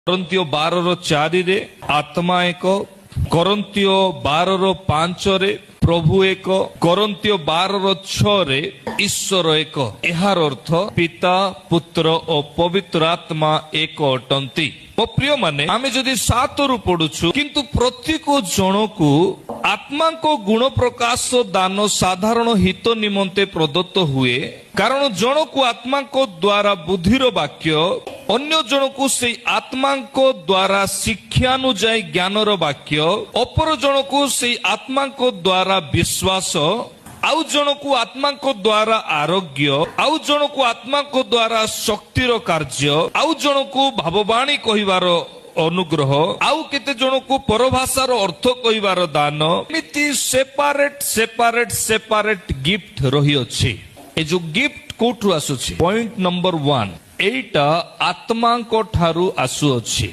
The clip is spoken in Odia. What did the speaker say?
କରନ୍ତୀୟ 12:4 ଆତ୍ମା ଏକ, କରନ୍ତୀୟ 12:5 ପ୍ରଭୁ ଏକ, କରନ୍ତୀୟ 12:6 ଈଶ୍ୱର ଏକ। ଏହାର ଅର୍ଥ ପିତା ପୁତ୍ର ଓ ପବିତ୍ର ଆତ୍ମା ଏକ ଅଟନ୍ତି। ମୋ ପ୍ରିୟ ମାନେ, ଆମେ ଯଦି 7ରୁ ପଢୁଛୁ, କିନ୍ତୁ ପ୍ରତ୍ୟେକ ଜଣକୁ ଆତ୍ମାଙ୍କ ଗୁଣ ପ୍ରକାଶ ଦାନ ସାଧାରଣ ହିତ ନିମନ୍ତେ ପ୍ରଦତ୍ତ ହୁଏ। କାରଣ ଜଣକୁ ଆତ୍ମାଙ୍କ ଦ୍ୱାରା ବୁଦ୍ଧିର ବାକ୍ୟ, ଅନ୍ୟ ଜଣକୁ ସେଇ ଆତ୍ମାଙ୍କ ଦ୍ୱାରା ଶିକ୍ଷାନୁଯାୟୀ ଜ୍ଞାନର ବାକ୍ୟ, ଅପର ଜଣକୁ ସେଇ ଆତ୍ମାଙ୍କ ଦ୍ୱାରା ବିଶ୍ୱାସ, ଆଉ ଜଣକୁ ଆତ୍ମାଙ୍କ ଦ୍ୱାରା ଆରୋଗ୍ୟ, ଆଉ ଜଣକୁ ଆତ୍ମାଙ୍କ ଦ୍ୱାରା ଶକ୍ତିର କାର୍ଯ୍ୟ, ଆଉ ଜଣକୁ ଭାବବାଣୀ କହିବାର ଅନୁଗ୍ରହ, ଆଉ କେତେ ଜଣକୁ ପରଭାଷାର ଅର୍ଥ କହିବାର ଦାନ। ଏମିତି ସେପାରେଟ ଗିଫ୍ଟ ରହିଅଛି। ଏ ଯୋଉ ଗିଫ୍ଟ କୋଉଠୁ ଆସୁଛି? ପଏଣ୍ଟ ନମ୍ବର 1, ଏଇଟା ଆତ୍ମାଙ୍କ ଠାରୁ ଆସୁଅଛି।